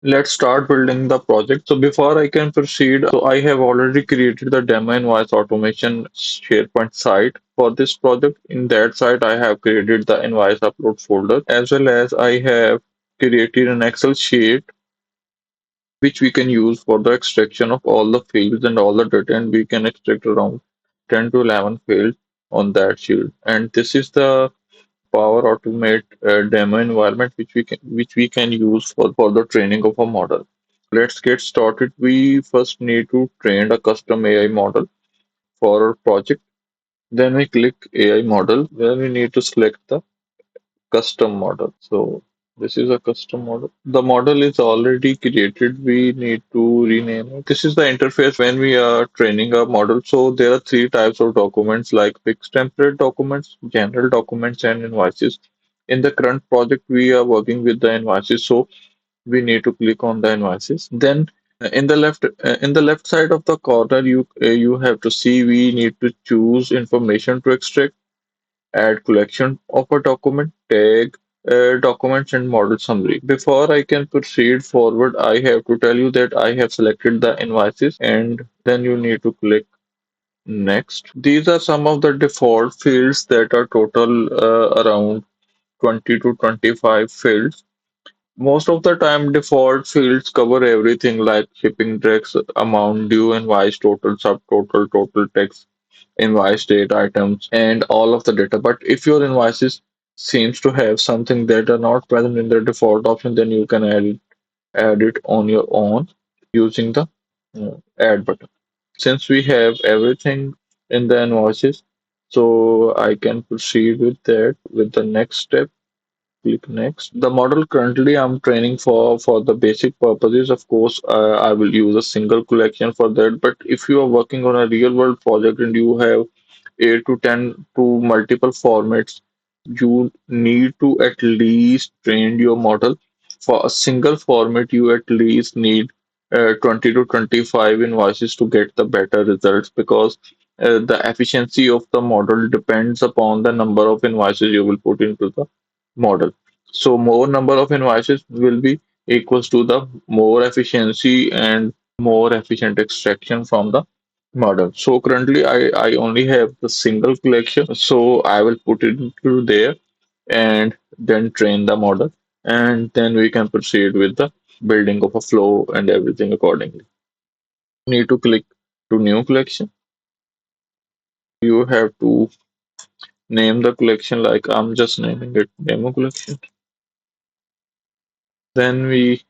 Let's start building the project. So before I can proceed, so I have already created the demo invoice automation SharePoint site for this project. In that site, I have created the invoice upload folder, as well as I have created an Excel sheet which we can use for the extraction of all the fields and all the data, and we can extract around 10 to 11 fields on that sheet. And this is the Power Automate demo environment which we can use for the training of a model. Let's get started. We first need to train a custom AI model for our project. Then we click AI model. Then we need to select the custom model. So this is a custom model. The model is already created. We need to rename it. This is the interface when we are training a model. So there are three types of documents like fixed template documents, general documents, and invoices. In the current project, we are working with the invoices. So we need to click on the invoices. Then in the left side of the corner, you have to see we need to choose information to extract, add collection of a document, tag documents, and model summary. Before I can proceed forward, I have to tell you that I have selected the invoices, and then you need to click next. These are some of the default fields that are total around 20 to 25 fields. Most of the time, default fields cover everything like shipping address, amount due, invoice total, subtotal, total text, invoice date items, and all of the data. But if your invoices seems to have something that are not present in the default option, then you can add it on your own using the add button. Since we have everything in the invoices, so I can proceed with that with the next step. Click next. The model currently I'm training for the basic purposes. Of course, I will use a single collection for that. But if you are working on a real world project and you have 8 to 10 to multiple formats, you need to at least train your model. For a single format, you at least need 20 to 25 invoices to get the better results because the efficiency of the model depends upon the number of invoices you will put into the model. So more number of invoices will be equals to the more efficiency and more efficient extraction from the model. So currently I only have the single collection. So I will put it into there and then train the model, and then we can proceed with the building of a flow and everything accordingly. You need to click to new collection. You have to name the collection like I'm just naming it demo collection. Then we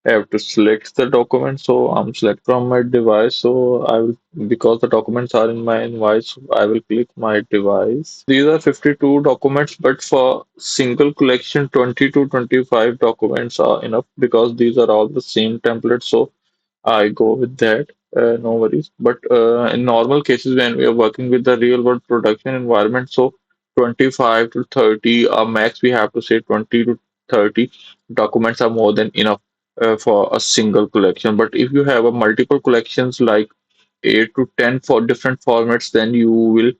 have to select the document. So I'm select from my device. So I will, because the documents are in my invoice, I will click my device. These are 52 documents, but for single collection, 20 to 25 documents are enough because these are all the same template. So I go with that. No worries. But in normal cases, when we are working with the real world production environment, so 25 to 30, or max we have to say 20 to 30 documents are more than enough for a single collection. But if you have a multiple collections like 8 to 10 for different formats, then you will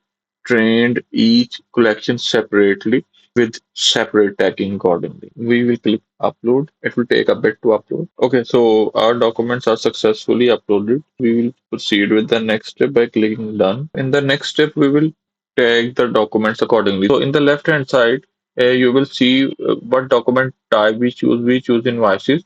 train each collection separately with separate tagging accordingly. We will click upload. It will take a bit to upload. Okay, so our documents are successfully uploaded. We will proceed with the next step by clicking done. In the next step, we will tag the documents accordingly. So in the left hand side, you will see what document type we choose. We choose invoices.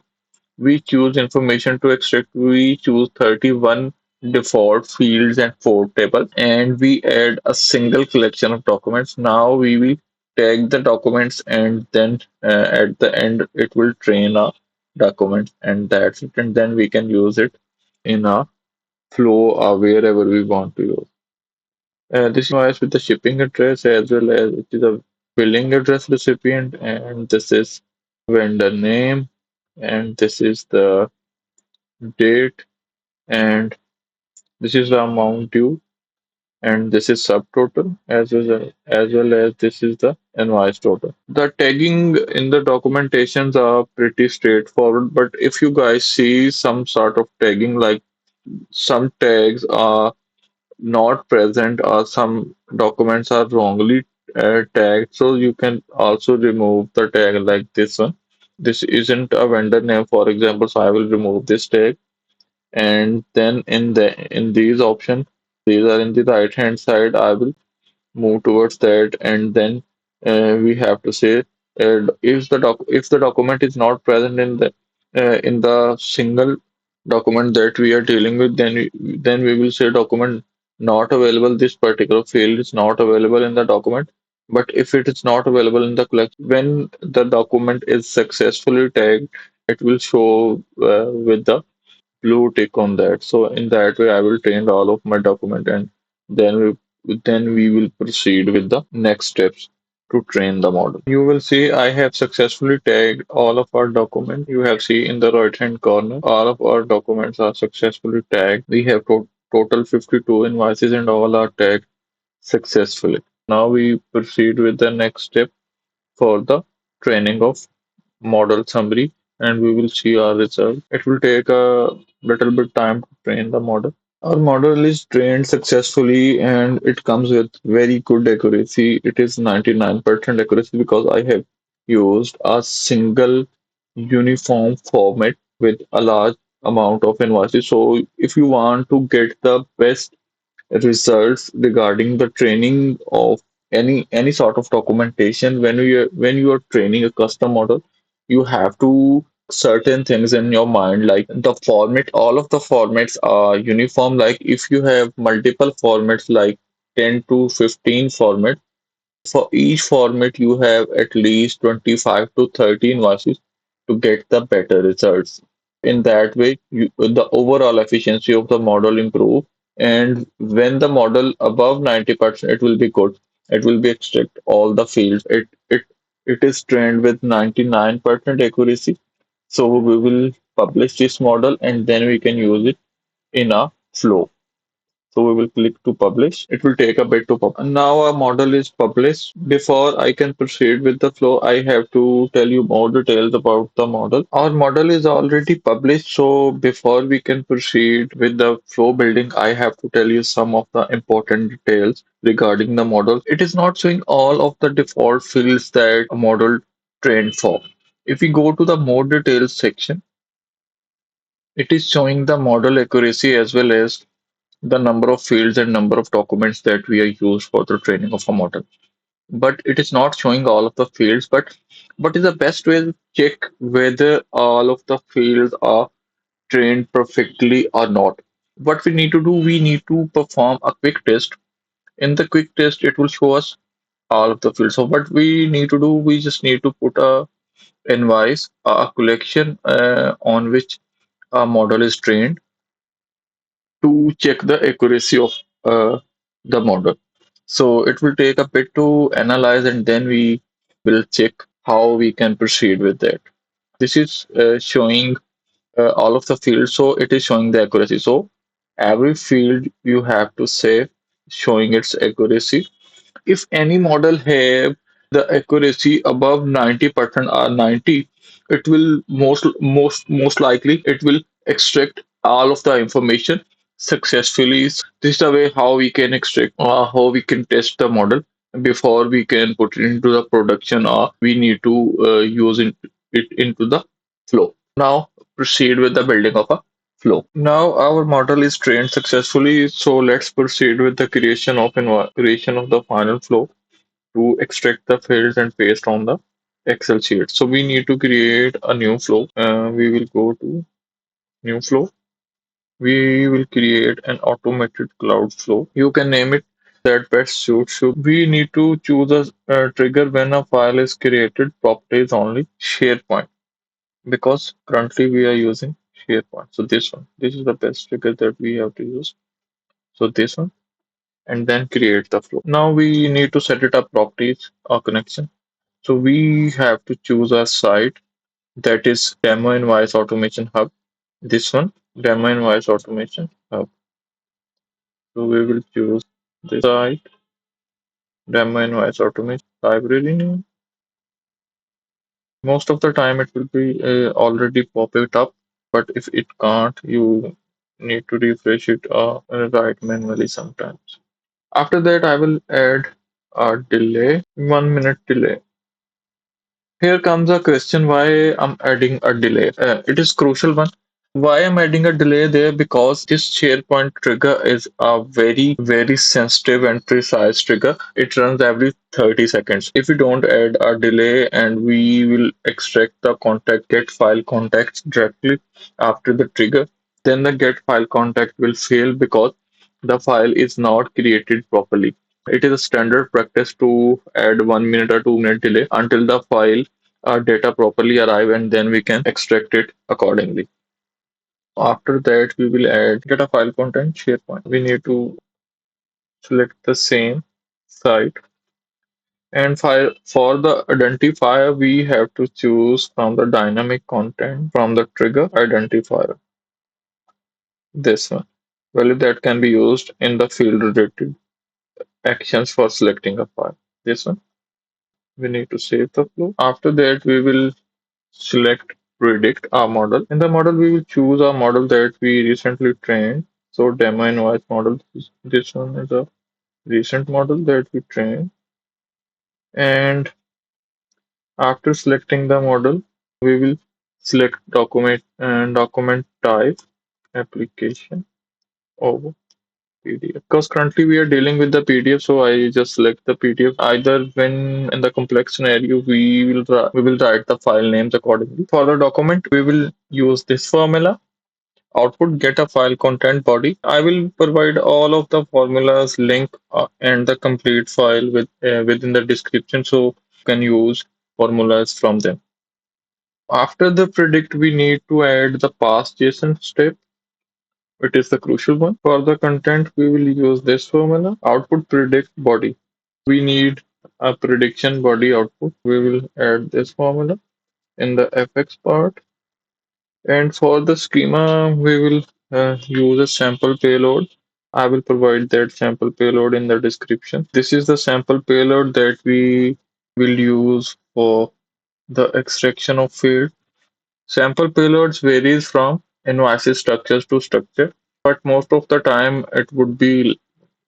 We choose information to extract. We choose 31 default fields and 4 tables, and we add a single collection of documents. Now we will tag the documents, and then at the end it will train a document, and that's it. And then we can use it in a flow wherever we want to use. This invoice with the shipping address as well as it is a billing address recipient, and this is vendor name, and this is the date, and this is the amount due, and this is subtotal as well as this is the invoice total. The tagging in the documentations are pretty straightforward, but if you guys see some sort of tagging like some tags are not present or some documents are wrongly tagged, so you can also remove the tag like this one. this isn't a vendor name, for example, so I will remove this tag. And then in these options, these are in the right hand side, I will move towards that. And then we have to say, if the document is not present in the single document that we are dealing with, then we will say document not available. This particular field is not available in the document. But if it is not available in the collection, when the document is successfully tagged, it will show with the blue tick on that. So in that way, I will train all of my document, and then we will proceed with the next steps to train the model. You will see I have successfully tagged all of our document. You have see in the right hand corner, all of our documents are successfully tagged. We have total 52 invoices and all are tagged successfully. Now we proceed with the next step for the training of model summary, and we will see our result. It will take a little bit time to train the model. Our model is trained successfully and it comes with very good accuracy. It is 99% accuracy because I have used a single uniform format with a large amount of invoices. So if you want to get the best results regarding the training of any sort of documentation, when you are training a custom model, you have to certain things in your mind, like the format. All of the formats are uniform. Like if you have multiple formats like 10 to 15 formats, for each format you have at least 25 to 30 invoices to get the better results. In that way, the overall efficiency of the model improve. And when the model above 90%, it will be good. It will be extract all the fields. It is trained with 99% accuracy. So we will publish this model and then we can use it in a flow. So we will click to publish. It will take a bit to publish. Now our model is published. Before I can proceed with the flow, I have to tell you more details about the model. Our model is already published. So before we can proceed with the flow building, I have to tell you some of the important details regarding the model. It is not showing all of the default fields that a model trained for. If we go to the more details section, it is showing the model accuracy as well as the number of fields and number of documents that we are used for the training of a model. But it is not showing all of the fields. But is the best way to check whether all of the fields are trained perfectly or not? What we need to do, we need to perform a quick test. In the quick test, it will show us all of the fields. So what we need to do, we just need to put a invoice, a collection on which a model is trained to check the accuracy of the model. So it will take a bit to analyze, and then we will check how we can proceed with that. This is showing all of the fields, so it is showing the accuracy. So every field you have to save showing its accuracy. If any model have the accuracy above 90% or 90, it will most likely it will extract all of the information successfully. This is the way how we can extract, how we can test the model before we can put it into the production, or we need to use it into the flow. Now proceed with the building of a flow. Now our model is trained successfully, so let's proceed with the creation of the final flow to extract the fields and paste on the Excel sheet. So we need to create a new flow. We will go to new flow. We will create an automated cloud flow. You can name it that best suits you. We need to choose a trigger when a file is created. Properties only SharePoint, because currently we are using SharePoint. So this one, this is the best trigger that we have to use. So this one, and then create the flow. Now we need to set it up properties or connection. So we have to choose a site, that is Demo Invoice Automation Hub. This one, Demo Invoice Automation Hub. So we will choose this site, Demo Invoice Automation Library name. Most of the time it will be already pop it up, but if it can't, you need to refresh it or write manually sometimes. After that, I will add a delay, 1 minute delay. Here comes a question why I'm adding a delay. It is crucial one. Why I'm adding a delay there? Because this SharePoint trigger is a very sensitive and precise trigger. It runs every 30 seconds. If we don't add a delay and we will extract the contact get file contacts directly after the trigger, then the get file contact will fail because the file is not created properly. It is a standard practice to add 1 minute or 2 minute delay until the file data properly arrive and then we can extract it accordingly. After that, we will add data file content SharePoint. We need to select the same site and file for the identifier we have to choose from the dynamic content from the trigger identifier. This one. Value that can be used in the field related actions for selecting a file. This one. We need to save the flow. After that, we will select predict our model. In the model, we will choose a model that we recently trained. So demo invoice model, this one is a recent model that we trained. And after selecting the model, we will select document and document type application over PDF. Because currently we are dealing with the PDF, so I just select the PDF. Either when in the complex scenario, we will write the file names accordingly. For the document, we will use this formula. Output get a file content body. I will provide all of the formulas, link, and the complete file within the description, so you can use formulas from them. After the predict, we need to add the parse JSON step. It is the crucial one. For the content, we will use this formula. Output predict body. We need a prediction body output. We will add this formula in the fx part. And for the schema, we will use a sample payload. I will provide that sample payload in the description. This is the sample payload that we will use for the extraction of field. Sample payloads varies from invoices structures to structure, but most of the time it would be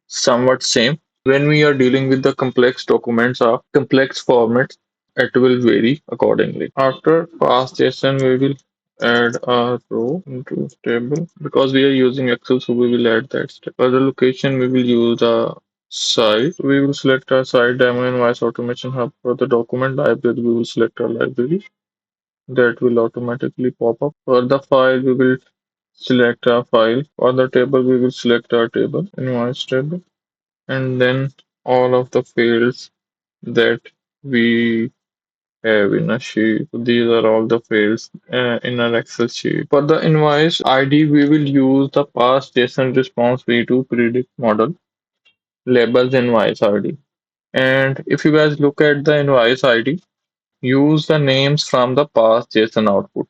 somewhat same. When we are dealing with the complex documents or complex formats, it will vary accordingly. After parse JSON, we will add a row into table because we are using Excel, so we will add that step. For the location, we will use a site. We will select our site demo invoice automation hub. For the document library, we will select our library that will automatically pop up. For the file, we will select our file. For the table, we will select our table, invoice table, and then all of the fields that we have in a sheet. So these are all the fields in our Excel sheet. For the invoice ID, we will use the past JSON response v2 predict model labels invoice ID. And if you guys look at the invoice ID, use the names from the past JSON output.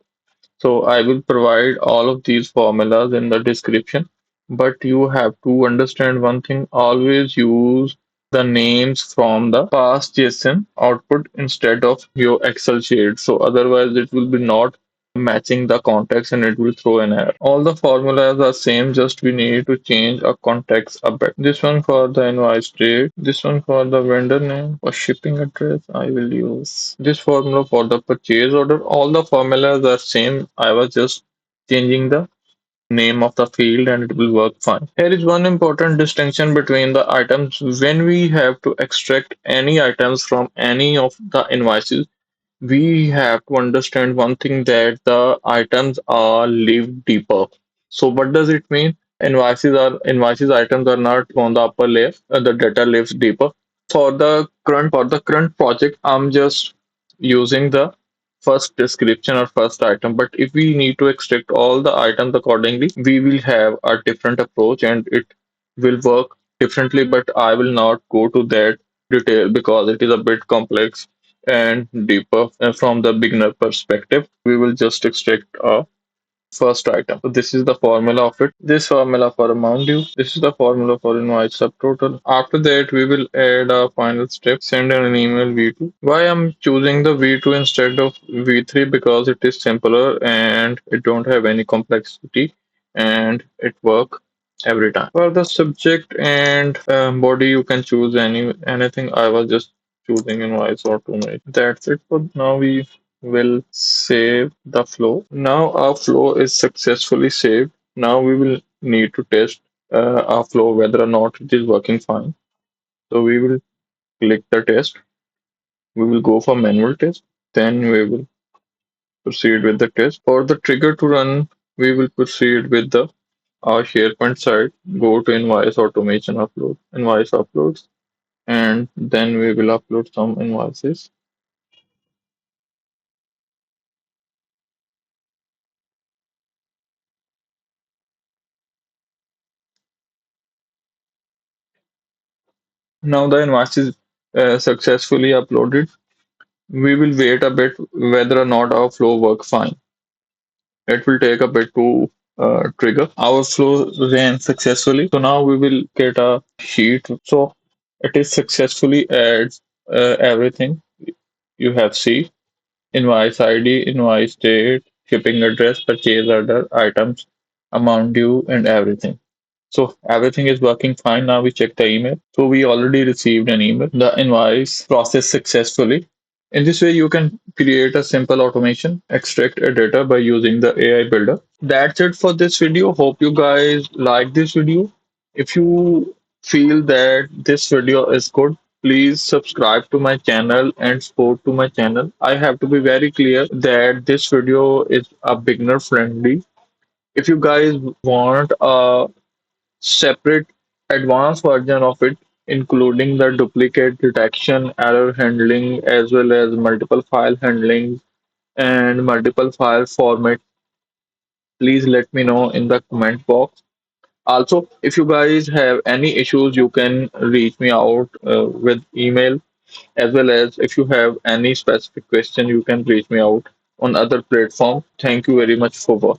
So I will provide all of these formulas in the description, but you have to understand one thing, always use the names from the past JSON output instead of your Excel sheet. So otherwise it will be not matching the context and it will throw an error. All the formulas are same, just we need to change a context a bit. This one for the invoice date, this one for the vendor name, for shipping address, I will use this formula for the purchase order. All the formulas are same. I was just changing the name of the field and it will work fine. Here is one important distinction between the items. When we have to extract any items from any of the invoices, we have to understand one thing that the items are live deeper. So what does it mean? Invoices items are not on the upper layer, the data lives deeper. For the current project, I'm just using the first description or first item. But if we need to extract all the items accordingly, we will have a different approach and it will work differently. But I will not go to that detail because it is a bit complex and deeper. And from the beginner perspective, we will just extract a first item. So this is the formula of it. This formula for amount due. This is the formula for invoice subtotal. After that, we will add a final step, send an email V2. Why I'm choosing the V2 instead of V3? Because it is simpler and it don't have any complexity and it work every time. For the subject and body, you can choose anything. I was just using invoice automation. That's it for now. We will save the flow. Now our flow is successfully saved. Now we will need to test our flow whether or not it is working fine. So we will click the test. We will go for manual test. Then we will proceed with the test. For the trigger to run, we will proceed with the our SharePoint site. Go to invoice automation upload, invoice uploads, and then we will upload some invoices. Now the invoice is successfully uploaded. We will wait a bit whether or not our flow work fine. It will take a bit to trigger. Our flow ran successfully. So now we will get a sheet. So it is successfully adds everything you have seen. Invoice ID, invoice date, shipping address, purchase order, items, amount due, and everything. So everything is working fine. Now we check the email. So we already received an email. The invoice processed successfully. In this way, you can create a simple automation, extract a data by using the AI builder. That's it for this video. Hope you guys like this video. If you feel that this video is good, please subscribe to my channel and support to my channel. I have to be very clear that this video is a beginner friendly. If you guys want a separate advanced version of it, including the duplicate detection, error handling, as well as multiple file handling and multiple file format, please let me know in the comment box. Also, if you guys have any issues, you can reach me out with email, as well as if you have any specific question, you can reach me out on other platform. Thank you very much for watching.